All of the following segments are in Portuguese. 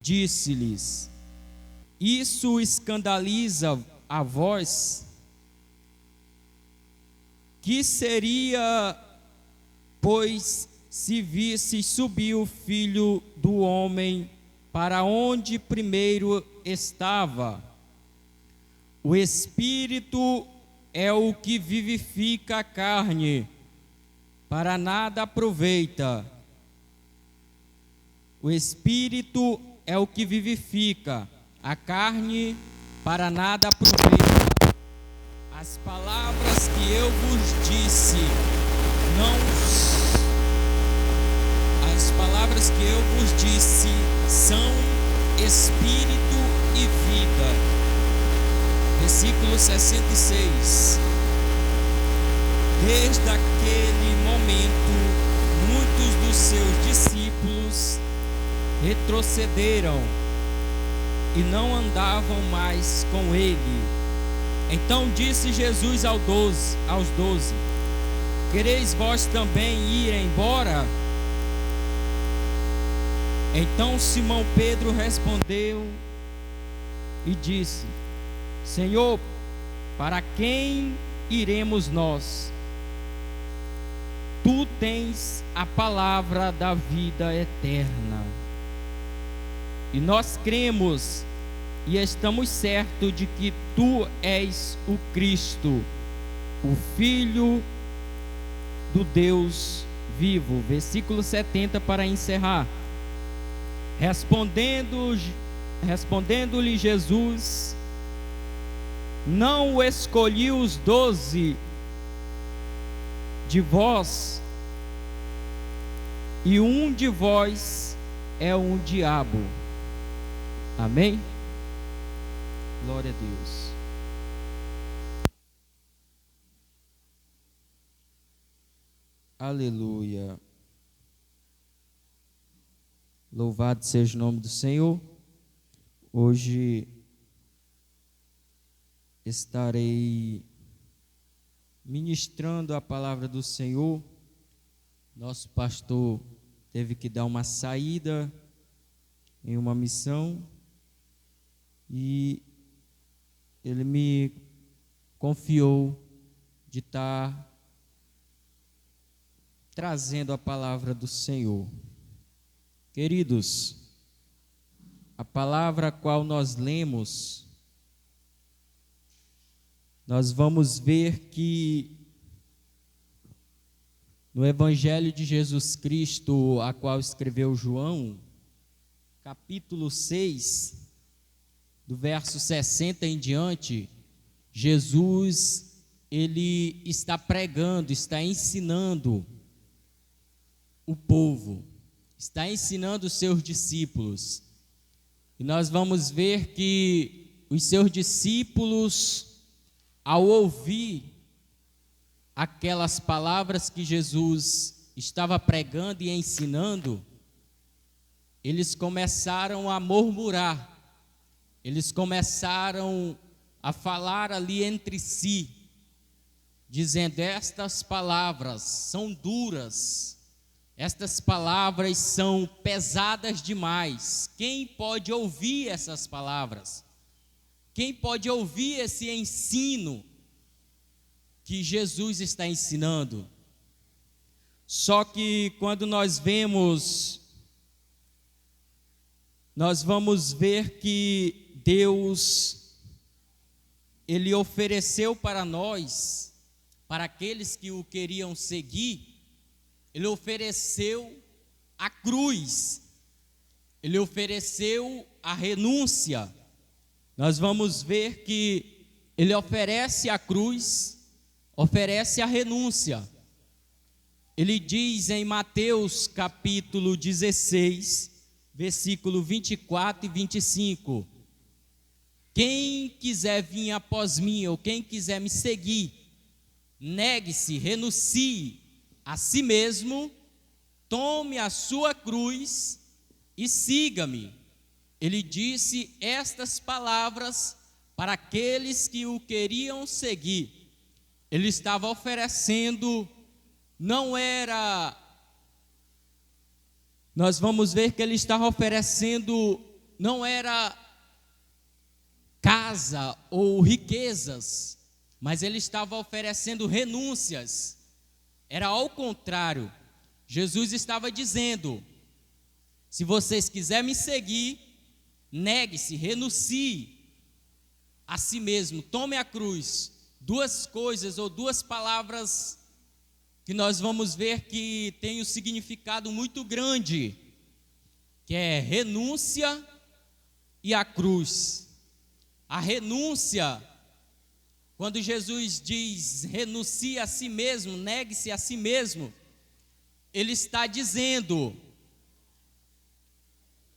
Disse-lhes: Isso escandaliza a vós? Que seria, pois, se visse subir o Filho do Homem para onde primeiro estava? O Espírito é o que vivifica a carne, para nada aproveita. O Espírito é o que vivifica a carne, para nada aproveita. As palavras que eu vos disse são Espírito e vida. Versículo 66. Desde aquele momento, muitos dos seus discípulos retrocederam e não andavam mais com ele. Então disse Jesus aos 12: Quereis vós também ir embora? Então Simão Pedro respondeu e disse: Senhor, para quem iremos nós? Tu tens a palavra da vida eterna. E nós cremos e estamos certos de que tu és o Cristo, o Filho do Deus vivo. Versículo 70 para encerrar. Respondendo-lhe Jesus: Não escolhi os 12 de vós, e um de vós é um diabo. Amém? Glória a Deus. Aleluia. Louvado seja o nome do Senhor. Hoje estarei ministrando a palavra do Senhor. Nosso pastor teve que dar uma saída em uma missão e ele me confiou de estar trazendo a palavra do Senhor. Queridos, a palavra a qual nós lemos, nós vamos ver que no Evangelho de Jesus Cristo, a qual escreveu João, capítulo 6, do verso 60 em diante, Jesus, ele está pregando, está ensinando o povo, está ensinando os seus discípulos. E nós vamos ver que os seus discípulos, ao ouvir aquelas palavras que Jesus estava pregando e ensinando, eles começaram a murmurar, eles começaram a falar ali entre si, dizendo: estas palavras são duras, estas palavras são pesadas demais. Quem pode ouvir essas palavras? Quem pode ouvir esse ensino que Jesus está ensinando? Só que quando nós vamos ver que Deus, ele ofereceu para nós, para aqueles que o queriam seguir, ele ofereceu a cruz, ele ofereceu a renúncia. Nós vamos ver que ele oferece a cruz, oferece a renúncia. Ele diz em Mateus capítulo 16, versículo 24 e 25: Quem quiser vir após mim, ou quem quiser me seguir, negue-se, renuncie a si mesmo, tome a sua cruz e siga-me. Ele disse estas palavras para aqueles que o queriam seguir. Ele estava oferecendo, nós vamos ver que ele estava oferecendo não era casa ou riquezas, mas ele estava oferecendo renúncias. Era ao contrário. Jesus estava dizendo: se vocês quiserem me seguir, negue-se, renuncie a si mesmo, tome a cruz. Duas coisas ou duas palavras que nós vamos ver que tem um significado muito grande, que é renúncia e a cruz. A renúncia, quando Jesus diz renuncie a si mesmo, negue-se a si mesmo, ele está dizendo: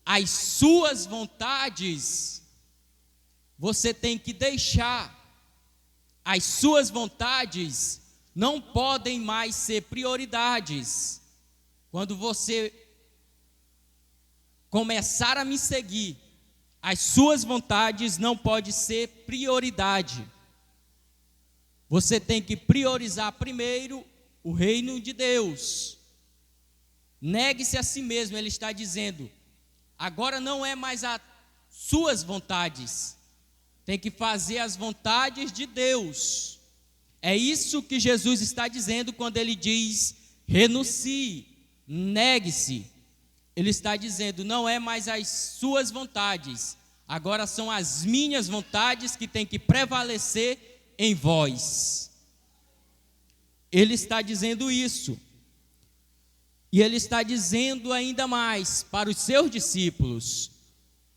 as suas vontades você tem que deixar. As suas vontades não podem mais ser prioridades. Quando você começar a me seguir, as suas vontades não podem ser prioridade. Você tem que priorizar primeiro o reino de Deus. Negue-se a si mesmo, ele está dizendo. Agora não é mais as suas vontades, tem que fazer as vontades de Deus. É isso que Jesus está dizendo quando ele diz renuncie, negue-se. Ele está dizendo, não é mais as suas vontades, agora são as minhas vontades que têm que prevalecer em vós. Ele está dizendo isso. E ele está dizendo ainda mais para os seus discípulos: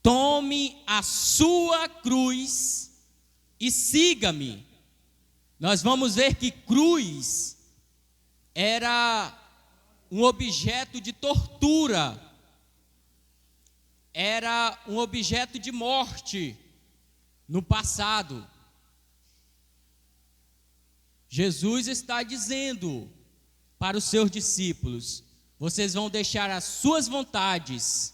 tome a sua cruz e siga-me. Nós vamos ver que cruz era um objeto de tortura, era um objeto de morte no passado. Jesus está dizendo para os seus discípulos: vocês vão deixar as suas vontades,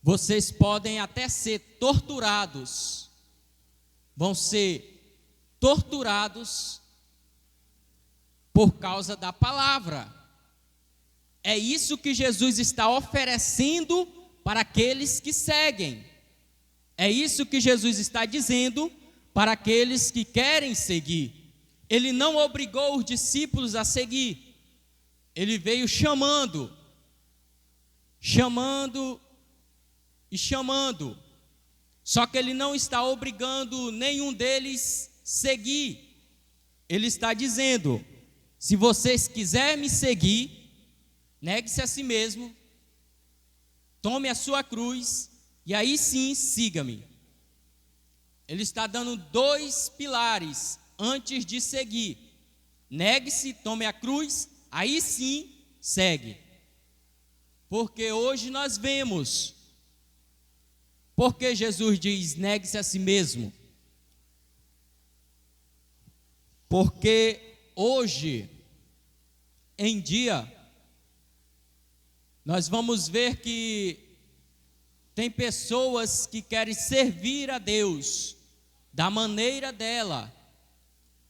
vocês podem até ser torturados, vão ser torturados por causa da palavra. É isso que Jesus está oferecendo para aqueles que seguem. É isso que Jesus está dizendo para aqueles que querem seguir. Ele não obrigou os discípulos a seguir. Ele veio chamando e chamando. Só que ele não está obrigando nenhum deles a seguir. Ele está dizendo: se vocês quiserem me seguir, negue-se a si mesmo, tome a sua cruz e aí sim siga-me. Ele está dando dois pilares antes de seguir: negue-se, tome a cruz, aí sim segue. Porque hoje nós vemos, porque Jesus diz negue-se a si mesmo? Porque hoje em dia nós vamos ver que tem pessoas que querem servir a Deus da maneira dela,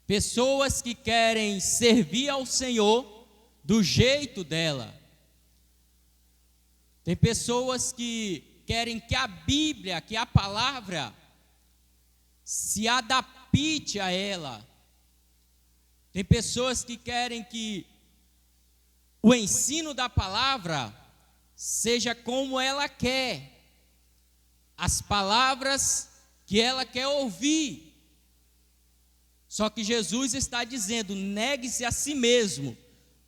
pessoas que querem servir ao Senhor do jeito dela. Tem pessoas que querem que a Bíblia, que a palavra, se adapte a ela. Tem pessoas que querem que o ensino da palavra seja como ela quer, as palavras que ela quer ouvir. Só que Jesus está dizendo: negue-se a si mesmo.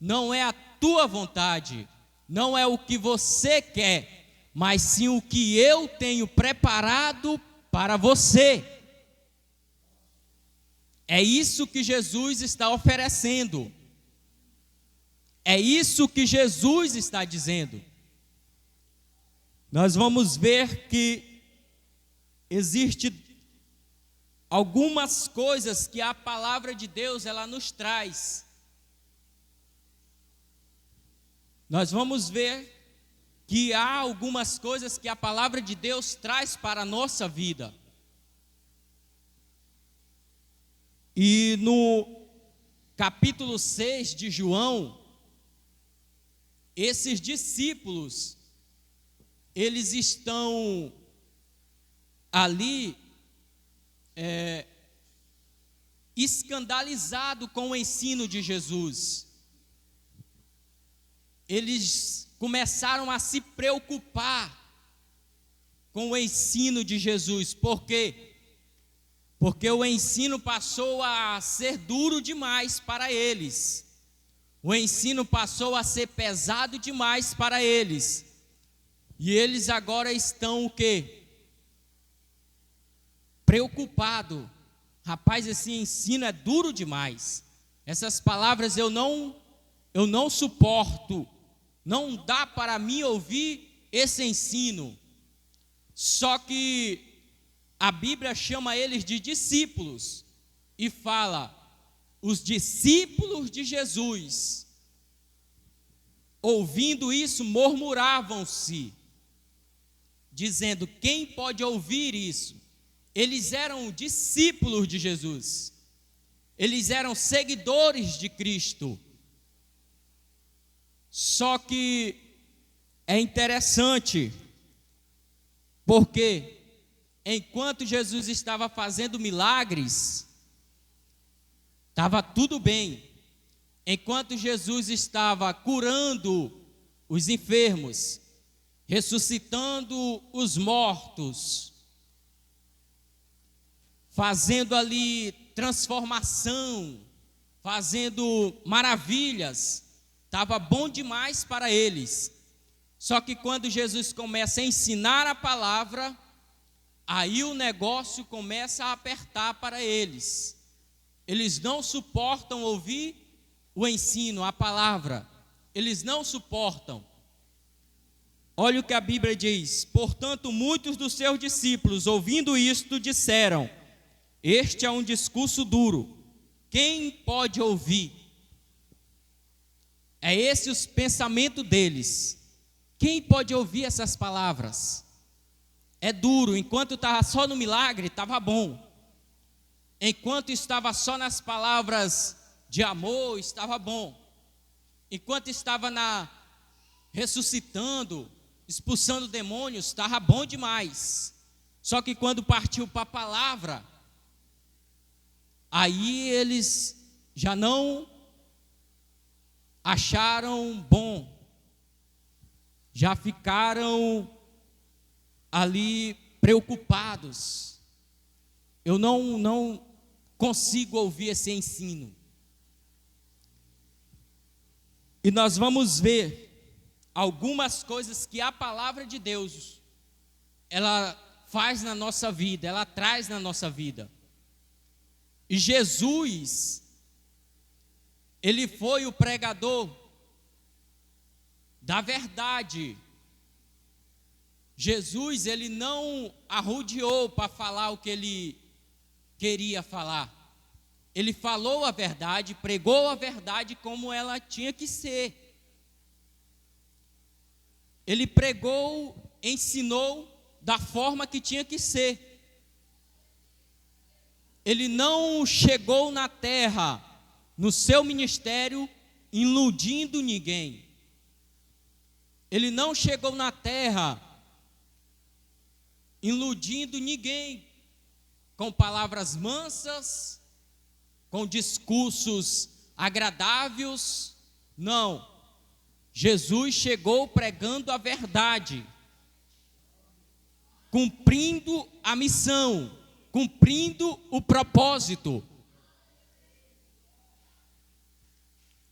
Não é a tua vontade, não é o que você quer, mas sim o que eu tenho preparado para você. É isso que Jesus está oferecendo. É isso que Jesus está dizendo. Nós vamos ver que existe algumas coisas que a palavra de Deus ela nos traz. Nós vamos ver que há algumas coisas que a palavra de Deus traz para a nossa vida. E no capítulo 6 de João, esses discípulos eles estão ali escandalizados com o ensino de Jesus. Eles começaram a se preocupar com o ensino de Jesus. Por quê? Porque o ensino passou a ser duro demais para eles. O ensino passou a ser pesado demais para eles. E eles agora estão o quê? Preocupados. Rapaz, esse ensino é duro demais. Essas palavras eu não suporto. Não dá para mim ouvir esse ensino. Só que a Bíblia chama eles de discípulos e fala: os discípulos de Jesus, ouvindo isso, murmuravam-se, dizendo: quem pode ouvir isso? Eles eram discípulos de Jesus, eles eram seguidores de Cristo. Só que é interessante, porque enquanto Jesus estava fazendo milagres, estava tudo bem. Enquanto Jesus estava curando os enfermos, ressuscitando os mortos, fazendo ali transformação, fazendo maravilhas, estava bom demais para eles. Só que quando Jesus começa a ensinar a palavra, aí o negócio começa a apertar para eles. Eles não suportam ouvir o ensino, a palavra. Eles não suportam. Olha o que a Bíblia diz: portanto, muitos dos seus discípulos, ouvindo isto, disseram: este é um discurso duro, quem pode ouvir? É esse o pensamento deles. Quem pode ouvir essas palavras? É duro. Enquanto estava só no milagre, estava bom. Enquanto estava só nas palavras de amor, estava bom. Enquanto estava ressuscitando, expulsando demônios, estava bom demais. Só que quando partiu para a palavra, aí eles já não acharam bom, já ficaram ali preocupados. Eu não consigo ouvir esse ensino. E nós vamos ver algumas coisas que a palavra de Deus, ela faz na nossa vida, ela traz na nossa vida. E Jesus, ele foi o pregador da verdade. Jesus, ele não arrodeou para falar o que ele queria falar. Ele falou a verdade, pregou a verdade como ela tinha que ser. Ele pregou, ensinou da forma que tinha que ser. Ele não chegou na terra, no seu ministério, iludindo ninguém. Ele não chegou na terra iludindo ninguém com palavras mansas, com discursos agradáveis. Não. Jesus chegou pregando a verdade, cumprindo a missão, cumprindo o propósito.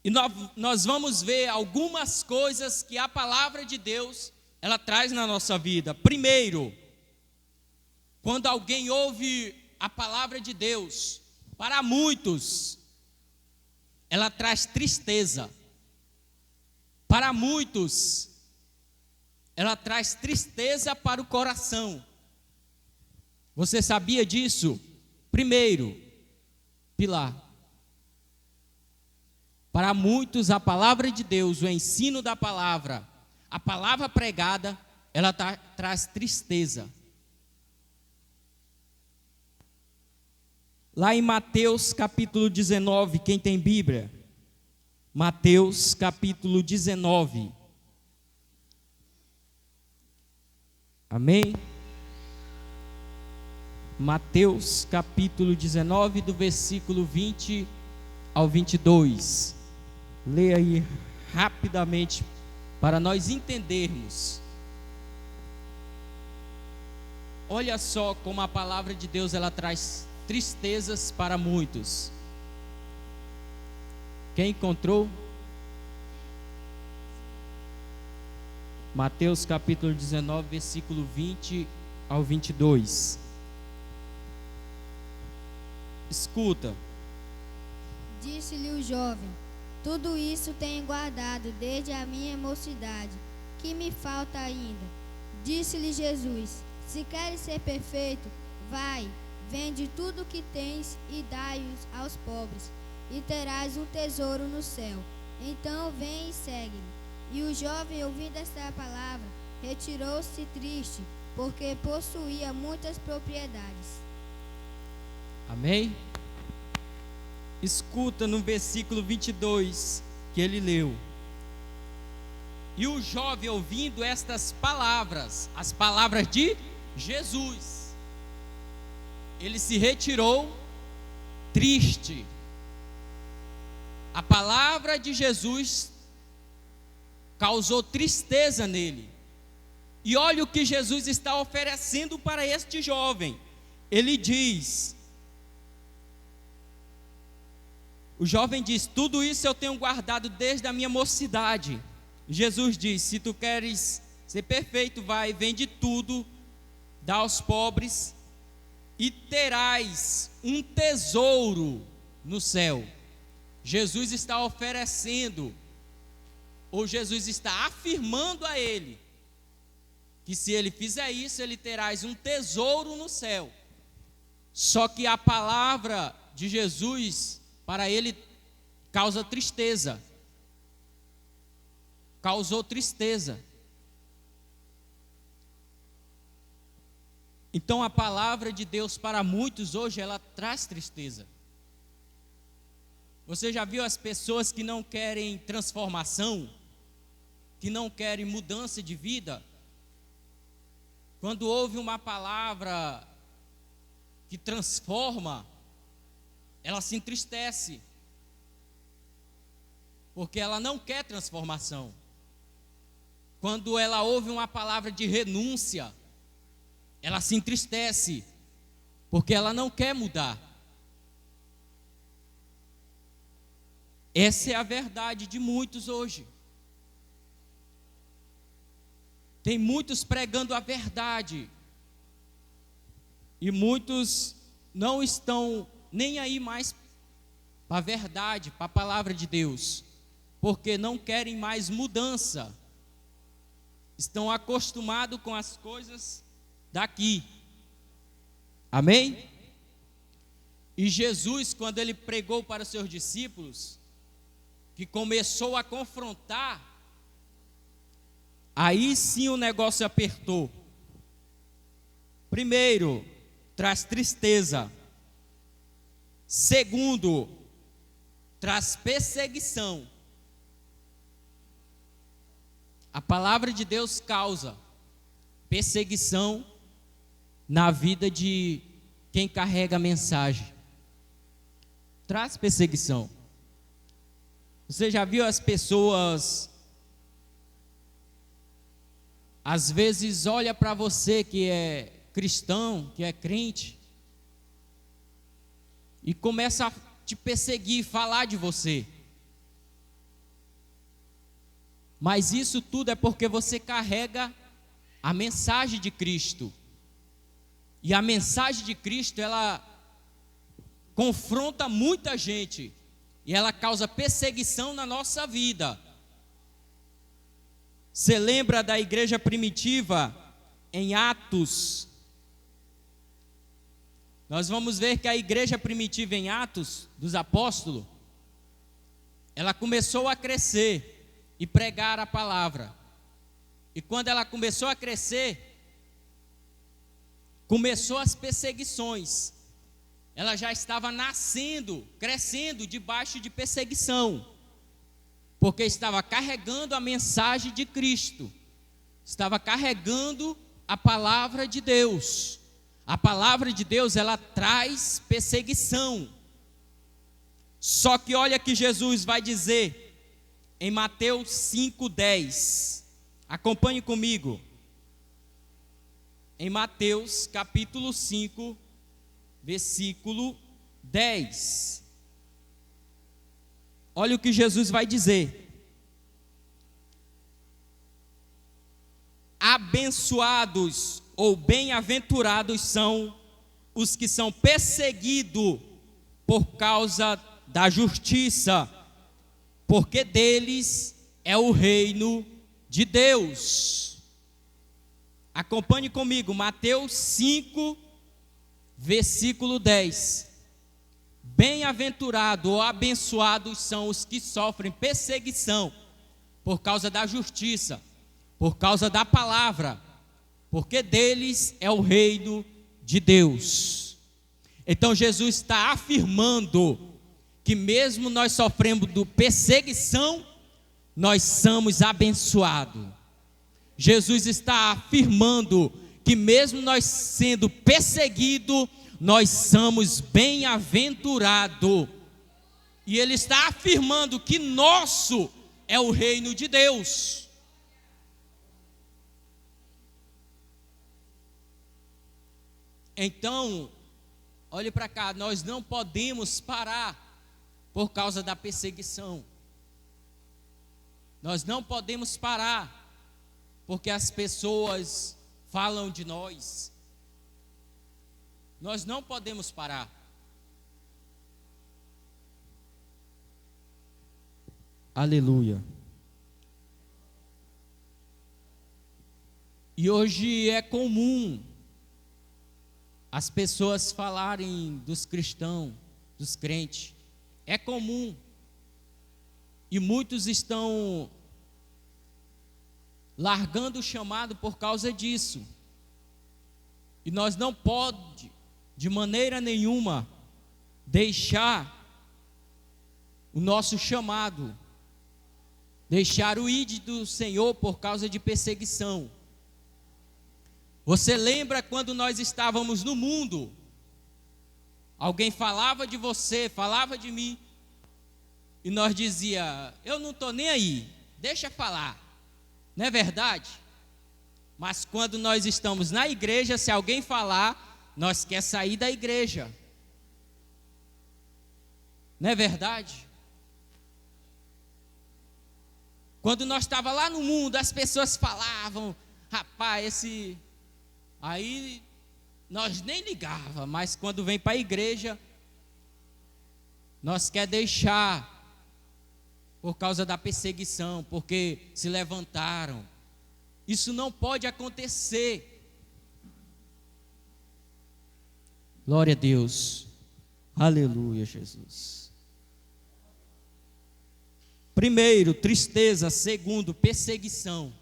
E nós vamos ver algumas coisas que a palavra de Deus, ela traz na nossa vida. Primeiro, quando alguém ouve a palavra de Deus, para muitos, ela traz tristeza. Para muitos, ela traz tristeza para o coração. Você sabia disso? Primeiro pilar. Para muitos, a palavra de Deus, o ensino da palavra, a palavra pregada, ela traz tristeza. Lá em Mateus capítulo 19, quem tem Bíblia? Mateus capítulo 19. Amém? Mateus capítulo 19, do versículo 20 ao 22. Leia aí rapidamente para nós entendermos. Olha só como a palavra de Deus ela traz tristezas para muitos. Quem encontrou? Mateus capítulo 19, versículo 20 ao 22. Escuta. Disse-lhe o jovem: tudo isso tenho guardado desde a minha mocidade. Que me falta ainda? Disse-lhe Jesus: se queres ser perfeito, vai, vende tudo o que tens e dai-os aos pobres, e terás um tesouro no céu. Então vem e segue-me. E o jovem, ouvindo esta palavra, retirou-se triste, porque possuía muitas propriedades. Amém? Escuta no versículo 22 que ele leu. E o jovem, ouvindo estas palavras, as palavras de Jesus, ele se retirou triste. A palavra de Jesus causou tristeza nele. E olha o que Jesus está oferecendo para este jovem. Ele diz: o jovem diz: tudo isso eu tenho guardado desde a minha mocidade. Jesus diz: se tu queres ser perfeito, vai, vende tudo, dá aos pobres, e terás um tesouro no céu. Jesus está oferecendo, ou Jesus está afirmando a ele, que se ele fizer isso, ele terás um tesouro no céu. Só que a palavra de Jesus, para ele, causa tristeza. Causou tristeza. Então a palavra de Deus para muitos hoje, ela traz tristeza. Você já viu as pessoas que não querem transformação, que não querem mudança de vida? Quando ouve uma palavra que transforma, ela se entristece, porque ela não quer transformação. Quando ela ouve uma palavra de renúncia, ela se entristece, porque ela não quer mudar. Essa é a verdade de muitos hoje. Tem muitos pregando a verdade, e muitos não estão nem aí mais para a verdade, para a palavra de Deus, porque não querem mais mudança. Estão acostumados com as coisas daqui. Amém? E Jesus, quando ele pregou para os seus discípulos, que começou a confrontar, aí sim o negócio apertou. Primeiro, traz tristeza. Segundo, traz perseguição. A palavra de Deus causa perseguição na vida de quem carrega a mensagem. Traz perseguição. Você já viu as pessoas, às vezes olha para você que é cristão, que é crente, e começa a te perseguir, falar de você. Mas isso tudo é porque você carrega a mensagem de Cristo. E a mensagem de Cristo, ela confronta muita gente. E ela causa perseguição na nossa vida. Você lembra da igreja primitiva em Atos? Nós vamos ver que a igreja primitiva em Atos dos Apóstolos, ela começou a crescer e pregar a palavra. E quando ela começou a crescer, começou as perseguições. Ela já estava nascendo, crescendo debaixo de perseguição, porque estava carregando a mensagem de Cristo, estava carregando a palavra de Deus. A palavra de Deus, ela traz perseguição. Só que olha que Jesus vai dizer em Mateus 5:10. Acompanhe comigo. Em Mateus capítulo 5, versículo 10. Olha o que Jesus vai dizer. Abençoados ou bem-aventurados são os que são perseguidos por causa da justiça, porque deles é o reino de Deus. Acompanhe comigo, Mateus 5, versículo 10. Bem-aventurado ou abençoados são os que sofrem perseguição por causa da justiça, por causa da palavra, porque deles é o reino de Deus. Então Jesus está afirmando que mesmo nós sofrendo perseguição, nós somos abençoados. Jesus está afirmando que mesmo nós sendo perseguidos, nós somos bem-aventurados. E Ele está afirmando que nosso é o reino de Deus. Então, olhe para cá, nós não podemos parar por causa da perseguição. Nós não podemos parar porque as pessoas falam de nós. Nós não podemos parar. Aleluia. E hoje é comum as pessoas falarem dos cristãos, dos crentes. É comum. E muitos estão largando o chamado por causa disso. E nós não podemos, de maneira nenhuma, deixar o nosso chamado, deixar o ID do Senhor por causa de perseguição. Você lembra quando nós estávamos no mundo? Alguém falava de você, falava de mim, e nós dizia: eu não estou nem aí, deixa falar. Não é verdade? Mas quando nós estamos na igreja, se alguém falar, nós quer sair da igreja. Não é verdade? Quando nós estávamos lá no mundo, as pessoas falavam, rapaz, esse... Aí nós nem ligava, mas quando vem para a igreja, nós quer deixar por causa da perseguição, porque se levantaram. Isso não pode acontecer. Glória a Deus. Aleluia, Jesus. Primeiro, tristeza. Segundo, perseguição.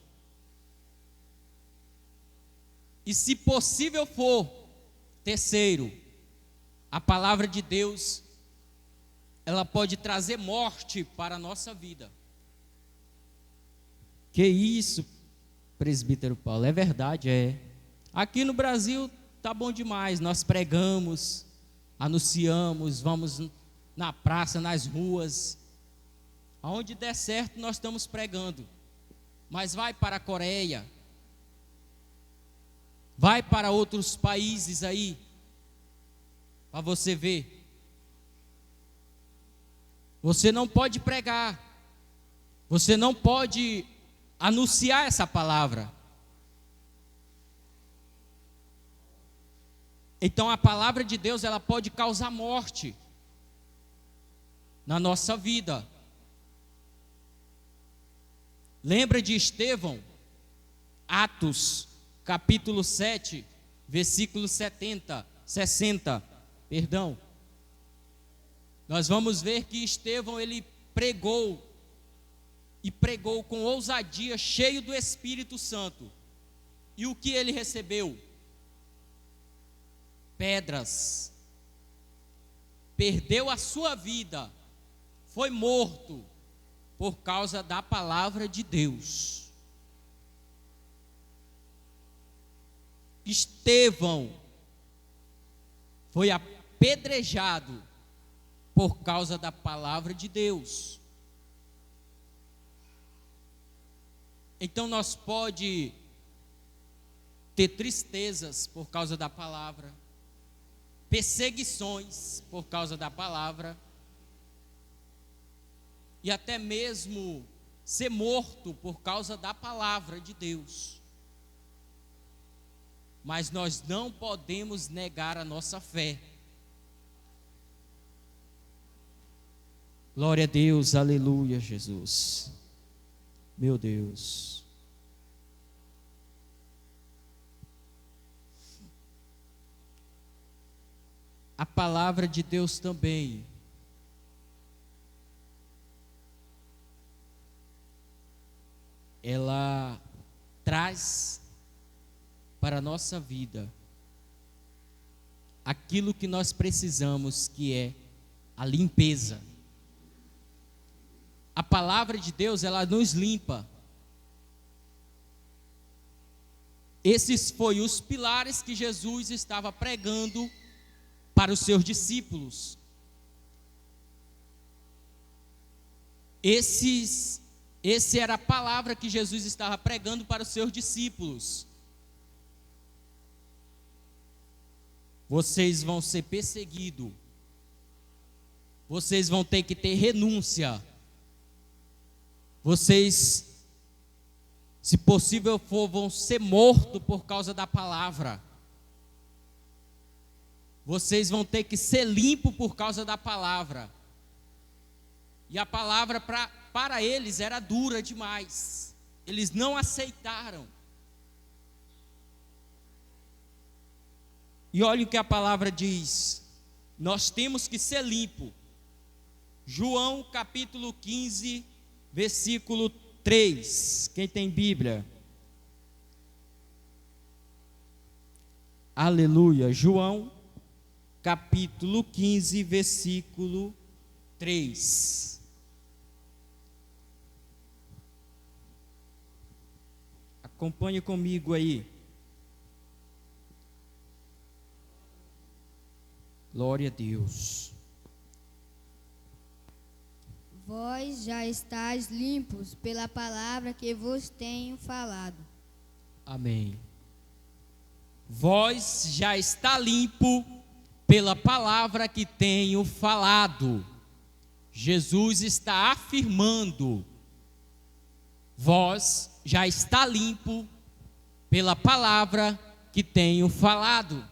E se possível for, terceiro, a palavra de Deus, ela pode trazer morte para a nossa vida. Que isso, presbítero Paulo, é verdade, é. Aqui no Brasil tá bom demais, nós pregamos, anunciamos, vamos na praça, nas ruas, aonde der certo nós estamos pregando. Mas vai para a Coreia, vai para outros países aí, para você ver. Você não pode pregar, você não pode anunciar essa palavra. Então a palavra de Deus, ela pode causar morte na nossa vida. Lembra de Estevão? Atos, capítulo 7, versículo 60. Nós vamos ver que Estevão, ele pregou, e pregou com ousadia, cheio do Espírito Santo. E o que ele recebeu? Pedras. Perdeu a sua vida, foi morto por causa da palavra de Deus. Estevão foi apedrejado por causa da palavra de Deus. Então nós pode ter tristezas por causa da palavra, perseguições por causa da palavra, e até mesmo ser morto por causa da palavra de Deus. Mas nós não podemos negar a nossa fé. Glória a Deus, aleluia, Jesus. Meu Deus. A palavra de Deus também ela traz para a nossa vida aquilo que nós precisamos, que é a limpeza. A palavra de Deus, ela nos limpa. Esses foram os pilares que Jesus estava pregando para os seus discípulos. Essa era a palavra que Jesus estava pregando para os seus discípulos. Vocês vão ser perseguidos. Vocês vão ter que ter renúncia. Vocês, se possível for, vão ser mortos por causa da palavra. Vocês vão ter que ser limpos por causa da palavra. E a palavra para eles era dura demais. Eles não aceitaram. E olha o que a palavra diz. Nós temos que ser limpos. João capítulo 15, versículo 3. Quem tem Bíblia? Aleluia. João capítulo 15, versículo 3. Acompanhe comigo aí. Glória a Deus. Vós já estáis limpos pela palavra que vos tenho falado. Amém. Vós já está limpo pela palavra que tenho falado. Jesus está afirmando: vós já está limpo pela palavra que tenho falado.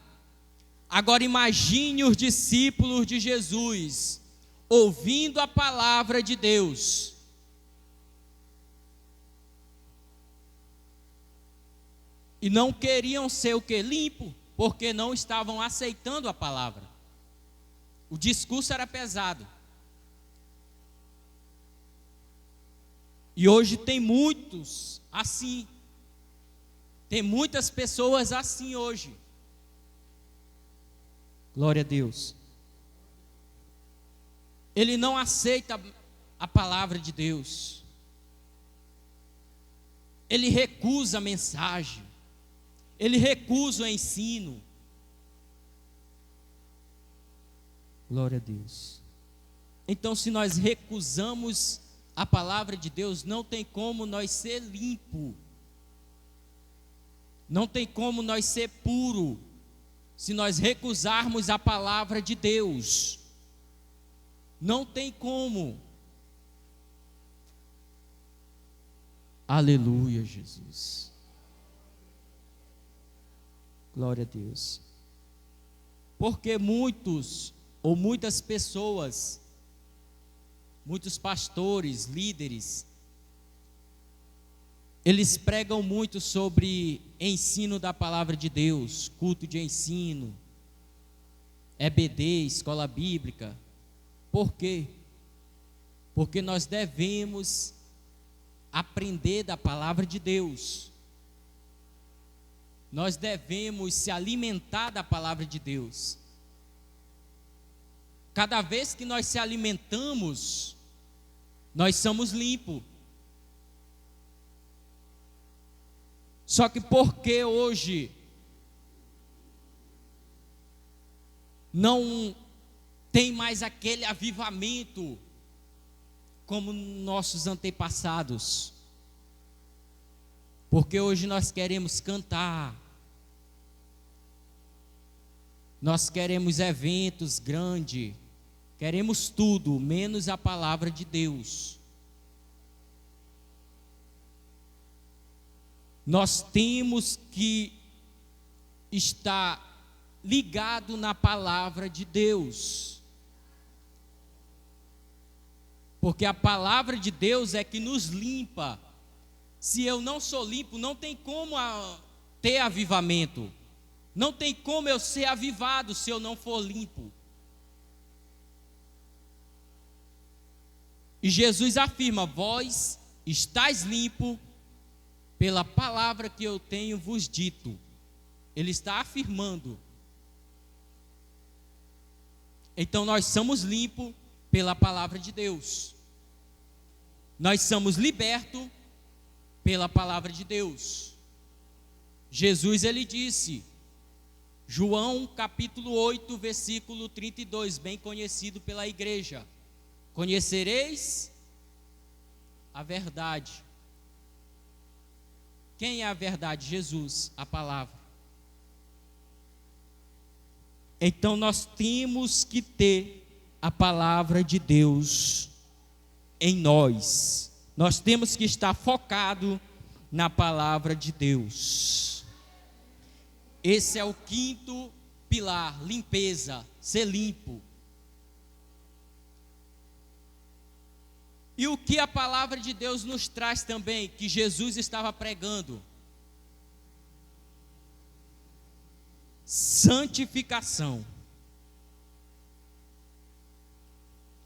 Agora imagine os discípulos de Jesus ouvindo a palavra de Deus. E não queriam ser o que? Limpo, porque não estavam aceitando a palavra. O discurso era pesado. E hoje tem muitos assim. Tem muitas pessoas assim hoje. Glória a Deus. Ele não aceita a palavra de Deus. Ele recusa a mensagem. Ele recusa o ensino. Glória a Deus. Então, se nós recusamos a palavra de Deus, não tem como nós ser limpo. Não tem como nós ser puro, se nós recusarmos a palavra de Deus. Não tem como. Aleluia, Jesus. Glória a Deus. Porque muitos ou muitas pessoas, muitos pastores, líderes, eles pregam muito sobre ensino da palavra de Deus, culto de ensino, EBD, escola bíblica. Por quê? Porque nós devemos aprender da palavra de Deus. Nós devemos se alimentar da palavra de Deus. Cada vez que nós se alimentamos, nós somos limpos. Só que porque hoje não tem mais aquele avivamento como nossos antepassados. Porque hoje nós queremos cantar, nós queremos eventos grandes, queremos tudo, menos a palavra de Deus. Nós temos que estar ligado na palavra de Deus. Porque a palavra de Deus é que nos limpa. Se eu não sou limpo, não tem como ter avivamento. Não tem como eu ser avivado se eu não for limpo. E Jesus afirma: vós estáis limpo pela palavra que eu tenho vos dito. Ele está afirmando. Então nós somos limpos pela palavra de Deus. Nós somos libertos pela palavra de Deus. Jesus, ele disse, João capítulo 8, versículo 32, bem conhecido pela igreja: conhecereis a verdade. Quem é a verdade? Jesus, a palavra. Então nós temos que ter a palavra de Deus em nós. Nós temos que estar focado na palavra de Deus. Esse é o quinto pilar: limpeza, ser limpo. E o que a palavra de Deus nos traz também, que Jesus estava pregando? Santificação.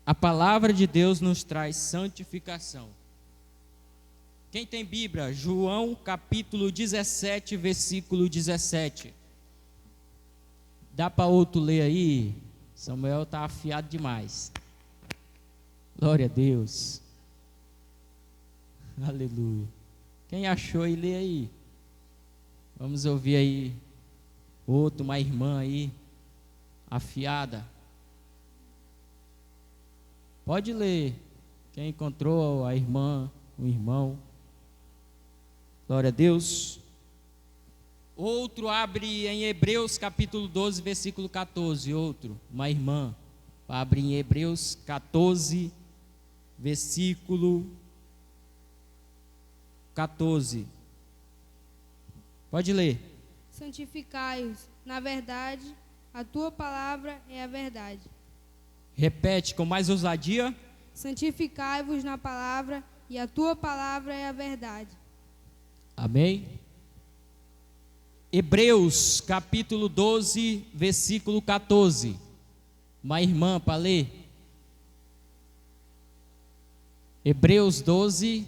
A palavra de Deus nos traz santificação. Quem tem Bíblia? João capítulo 17, versículo 17. Dá para outro ler aí? Samuel está afiado demais. Glória a Deus. Aleluia. Quem achou aí, lê aí. Vamos ouvir aí uma irmã aí, afiada. Pode ler. Quem encontrou a irmã, o irmão. Glória a Deus. Outro abre em Hebreus capítulo 12, versículo 14. Outro, uma irmã, abre em Hebreus 14, versículo 14. Pode ler. Santificai-os na verdade, a tua palavra é a verdade. Repete com mais ousadia. Santificai-vos na palavra, e a tua palavra é a verdade. Amém? Hebreus capítulo 12, versículo 14. Uma irmã para ler. Hebreus 12,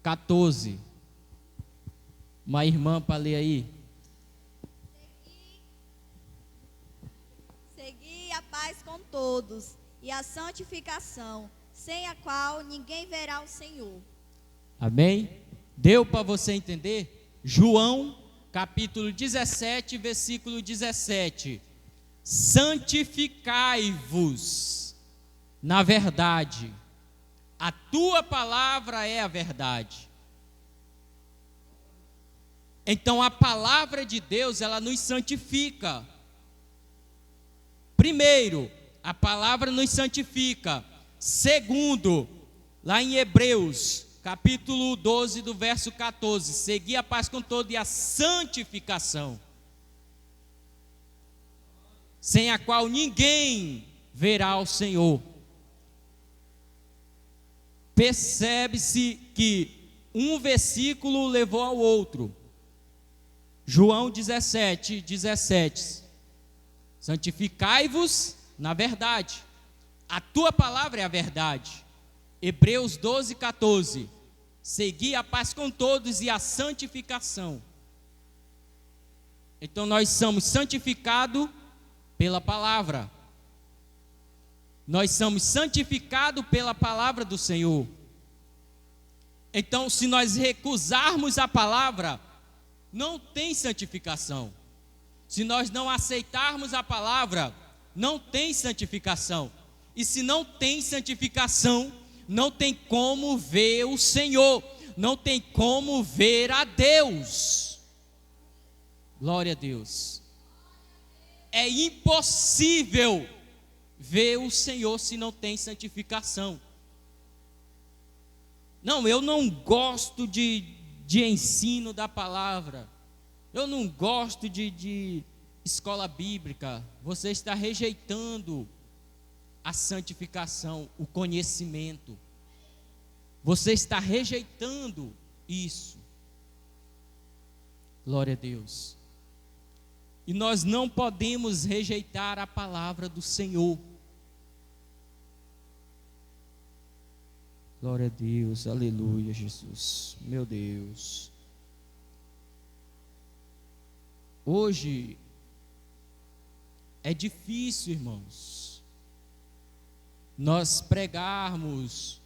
14. Uma irmã para ler aí. Segui a paz com todos e a santificação, sem a qual ninguém verá o Senhor. Amém? Deu para você entender? João capítulo 17, versículo 17. Santificai-vos na verdade. A tua palavra é a verdade. Então a palavra de Deus, ela nos santifica. Primeiro, a palavra nos santifica. Segundo, lá em Hebreus, capítulo 12, do verso 14, segui a paz com todo e a santificação, sem a qual ninguém verá o Senhor. Percebe-se que um versículo levou ao outro. João 17, 17. Santificai-vos na verdade. A tua palavra é a verdade. Hebreus 12, 14. Segui a paz com todos e a santificação. Então nós somos santificados pela palavra. Nós somos santificados pela palavra do Senhor. Então, se nós recusarmos a palavra, não tem santificação. Se nós não aceitarmos a palavra, não tem santificação. E se não tem santificação, não tem como ver o Senhor, não tem como ver a Deus. Glória a Deus. É impossível ver o Senhor se não tem santificação. Não, eu não gosto de ensino da palavra. Eu não gosto de escola bíblica. Você está rejeitando a santificação, o conhecimento. Você está rejeitando isso. Glória a Deus. E nós não podemos rejeitar a palavra do Senhor. Glória a Deus, aleluia, Jesus, meu Deus. Hoje é difícil, irmãos, nós pregarmos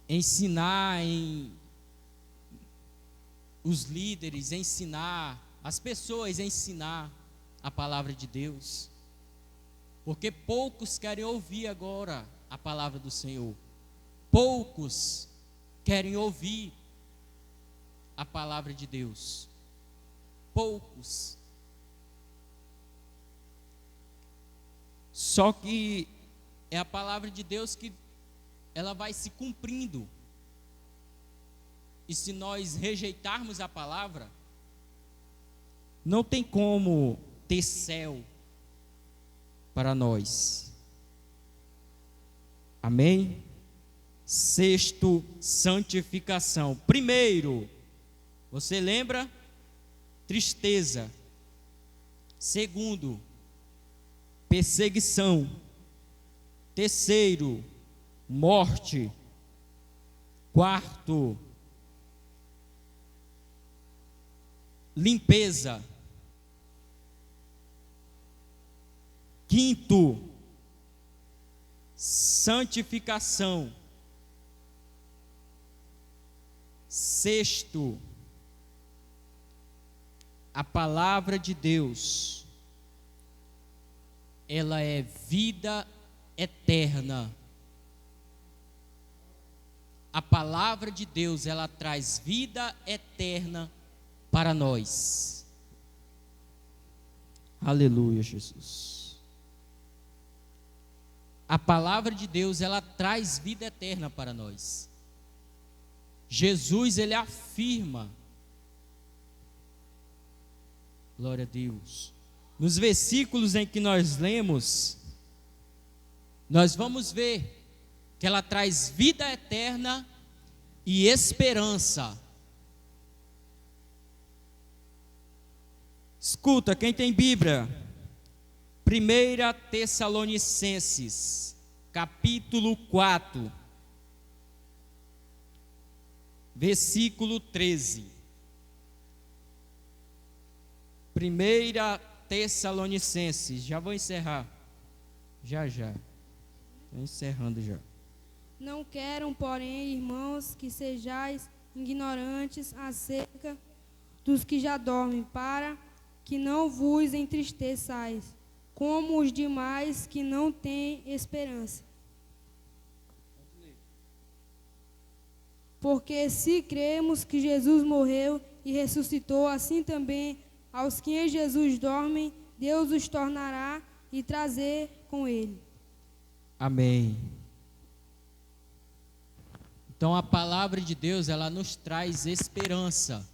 ensinar os líderes, ensinar as pessoas, ensinar a palavra de Deus, porque poucos querem ouvir agora a palavra do Senhor, poucos querem ouvir a palavra de Deus, poucos. Só que é a palavra de Deus que ela vai se cumprindo. E se nós rejeitarmos a palavra, não tem como ter céu para nós. Amém? Sexto, santificação. Primeiro, você lembra? Tristeza. Segundo, perseguição. Terceiro, morte. Quarto, limpeza. Quinto, santificação. Sexto, a palavra de Deus, ela é vida eterna. A palavra de Deus, ela traz vida eterna para nós. Aleluia, Jesus. A palavra de Deus, ela traz vida eterna para nós. Jesus, ele afirma, glória a Deus, nos versículos em que nós lemos, nós vamos ver que ela traz vida eterna e esperança. Escuta, quem tem Bíblia, 1 Tessalonicenses, capítulo 4, versículo 13. 1 Tessalonicenses, já vou encerrar, já, estou encerrando já. Não quero, porém, irmãos, que sejais ignorantes acerca dos que já dormem, para que não vos entristeçais, como os demais que não têm esperança. Porque se cremos que Jesus morreu e ressuscitou, assim também aos que em Jesus dormem, Deus os tornará e trazer com ele. Amém. Então a palavra de Deus, ela nos traz esperança.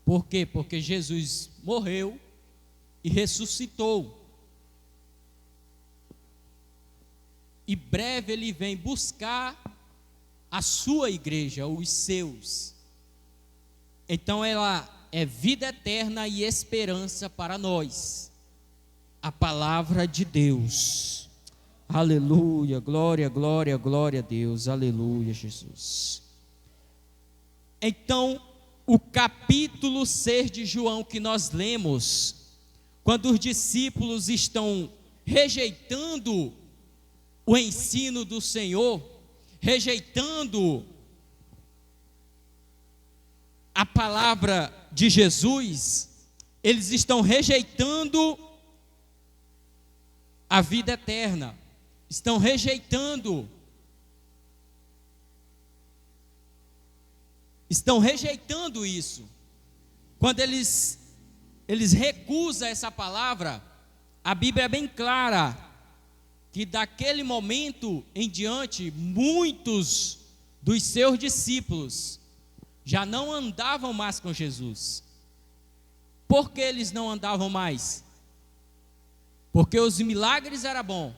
Por quê? Porque Jesus morreu e ressuscitou. E breve ele vem buscar a sua igreja, os seus. Então ela é vida eterna e esperança para nós. A palavra de Deus. Aleluia, glória, glória, glória a Deus. Aleluia, Jesus. Então, o capítulo 6 de João que nós lemos, quando os discípulos estão rejeitando o ensino do Senhor, rejeitando a palavra de Jesus, eles estão rejeitando a vida eterna, estão rejeitando isso. Quando eles recusam essa palavra, a Bíblia é bem clara que daquele momento em diante, muitos dos seus discípulos já não andavam mais com Jesus. Por que eles não andavam mais? Porque os milagres eram bons,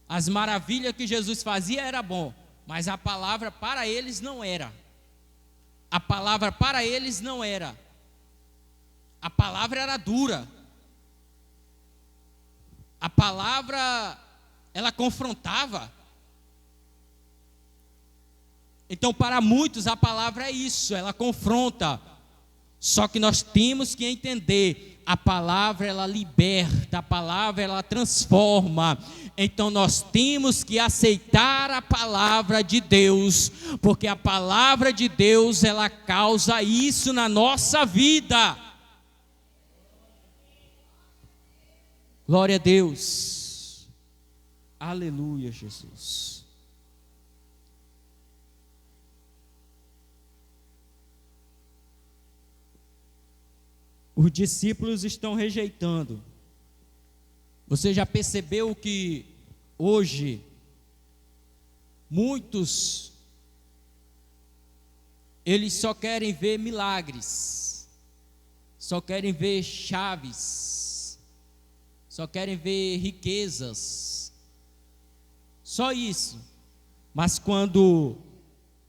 as maravilhas que Jesus fazia era bom, mas a palavra para eles não era. A palavra para eles não era. A palavra era dura. A palavra, ela confrontava. Então, para muitos, a palavra é isso, ela confronta. Só que nós temos que entender, a palavra ela liberta, a palavra ela transforma. Então nós temos que aceitar a palavra de Deus, porque a palavra de Deus ela causa isso na nossa vida. Glória a Deus. Aleluia, Jesus. Os discípulos estão rejeitando. Você já percebeu que hoje muitos eles só querem ver milagres, só querem ver chaves, só querem ver riquezas, só isso. Mas quando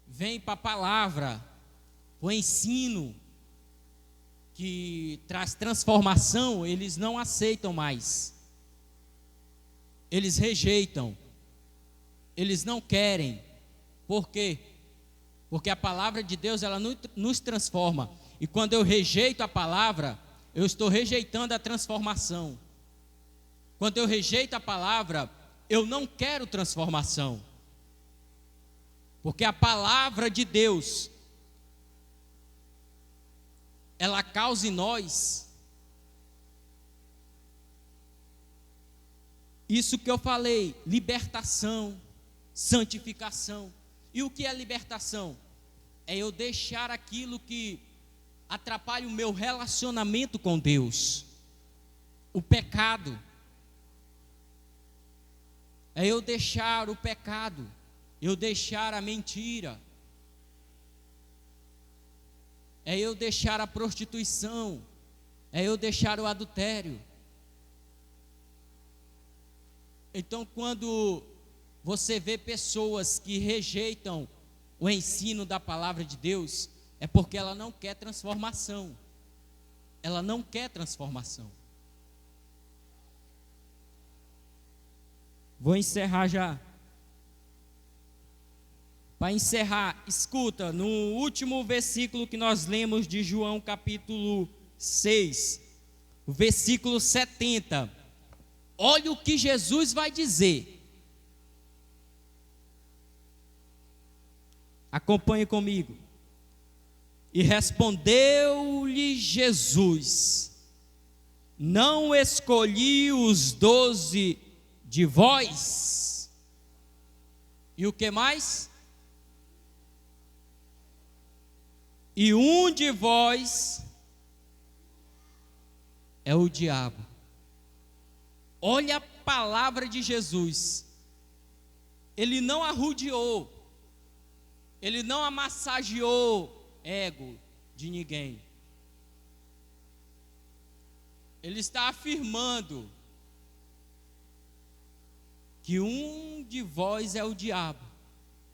vem para a palavra, o ensino que traz transformação, eles não aceitam mais. Eles rejeitam. Eles não querem. Por quê? Porque a palavra de Deus, ela nos transforma. E quando eu rejeito a palavra, eu estou rejeitando a transformação. Quando eu rejeito a palavra, eu não quero transformação. Porque a palavra de Deus, ela causa em nós isso que eu falei, libertação, santificação. E o que é libertação? É eu deixar aquilo que atrapalha o meu relacionamento com Deus, o pecado. É eu deixar o pecado, eu deixar a mentira, é eu deixar a prostituição, é eu deixar o adultério. Então, quando você vê pessoas que rejeitam o ensino da palavra de Deus, é porque ela não quer transformação. Ela não quer transformação. Vou encerrar já. Para encerrar, escuta, no último versículo que nós lemos de João capítulo 6, o versículo 70. Olha o que Jesus vai dizer. Acompanhe comigo. E respondeu-lhe Jesus: não escolhi os 12 de vós. E o que mais? E um de vós é o diabo. Olha a palavra de Jesus. Ele não arrudeou, ele não amassageou ego de ninguém. Ele está afirmando que um de vós é o diabo,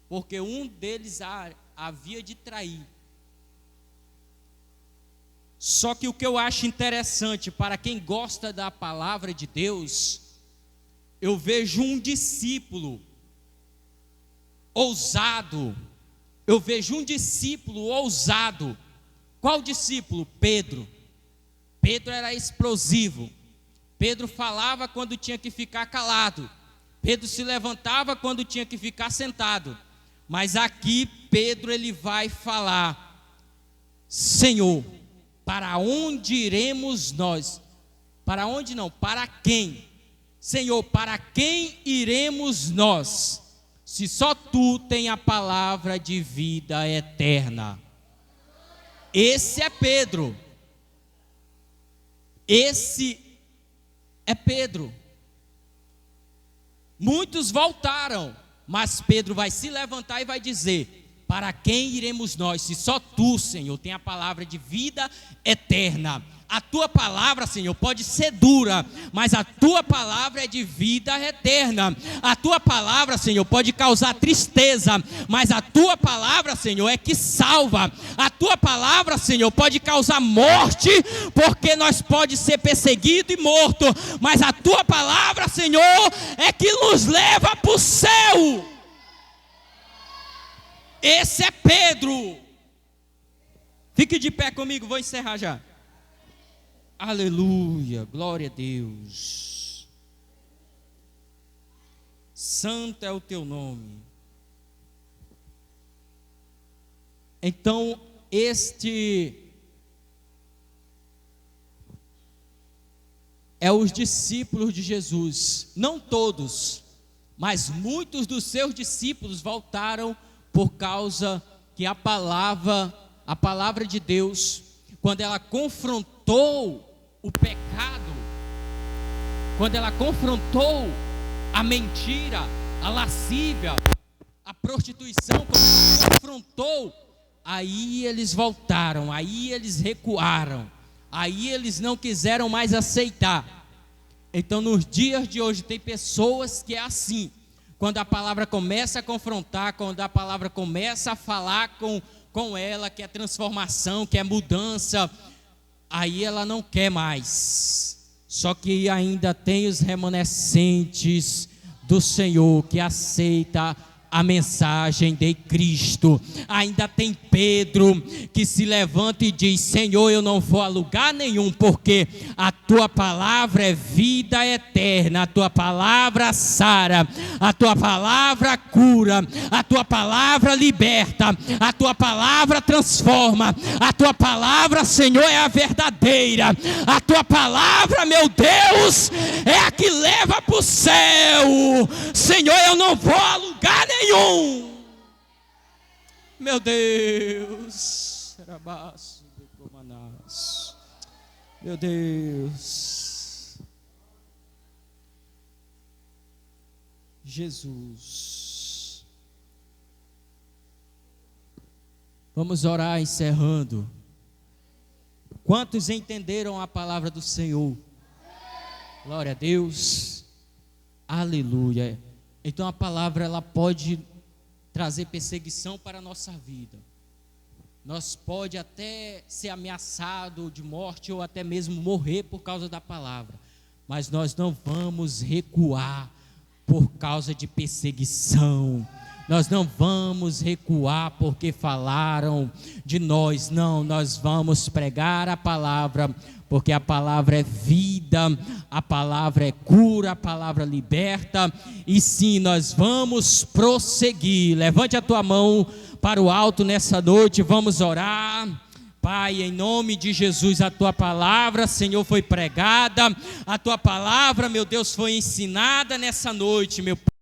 porque um deles havia de trair. Só que o que eu acho interessante para quem gosta da palavra de Deus, eu vejo um discípulo ousado. Eu vejo um discípulo ousado. Qual discípulo? Pedro. Pedro era explosivo. Pedro falava quando tinha que ficar calado. Pedro se levantava quando tinha que ficar sentado. Mas aqui Pedro ele vai falar: Senhor, para onde iremos nós? Para onde não? Para quem? Senhor, para quem iremos nós? Se só tu tem a palavra de vida eterna. Esse é Pedro. Esse é Pedro. Muitos voltaram, mas Pedro vai se levantar e vai dizer: para quem iremos nós, se só tu, Senhor, tem a palavra de vida eterna? A tua palavra, Senhor, pode ser dura, mas a tua palavra é de vida eterna. A tua palavra, Senhor, pode causar tristeza, mas a tua palavra, Senhor, é que salva. A tua palavra, Senhor, pode causar morte, porque nós pode ser perseguido e morto, mas a tua palavra, Senhor, é que nos leva para o céu. Esse é Pedro. Fique de pé comigo, vou encerrar já. Aleluia, glória a Deus. Santo é o teu nome. Então, este é os discípulos de Jesus. Não todos, mas muitos dos seus discípulos voltaram por causa que a palavra de Deus, quando ela confrontou o pecado, quando ela confrontou a mentira, a lascívia, a prostituição, quando ela confrontou, aí eles voltaram, aí eles recuaram, aí eles não quiseram mais aceitar. Então, nos dias de hoje, tem pessoas que é assim, quando a palavra começa a confrontar, quando a palavra começa a falar com ela, que é transformação, que é mudança, aí ela não quer mais. Só que ainda tem os remanescentes do Senhor que aceita a mensagem de Cristo. Ainda tem Pedro que se levanta e diz: Senhor, eu não vou a lugar nenhum, porque a tua palavra é vida eterna, a tua palavra sara, a tua palavra cura, a tua palavra liberta, a tua palavra transforma, a tua palavra, Senhor, é a verdadeira, a tua palavra, meu Deus, é a que leva para o céu. Senhor, eu não vou a lugar nenhum. Meu Deus, meu Deus, Jesus. Vamos orar encerrando. Quantos entenderam a palavra do Senhor? Glória a Deus. Aleluia. Então a palavra, ela pode trazer perseguição para a nossa vida. Nós pode até ser ameaçado de morte ou até mesmo morrer por causa da palavra. Mas nós não vamos recuar por causa de perseguição. Nós não vamos recuar porque falaram de nós. Não, nós vamos pregar a palavra, porque a palavra é vida, a palavra é cura, a palavra liberta. E sim, nós vamos prosseguir. Levante a tua mão para o alto nessa noite, vamos orar. Pai, em nome de Jesus, a tua palavra, Senhor, foi pregada, a tua palavra, meu Deus, foi ensinada nessa noite, meu Pai.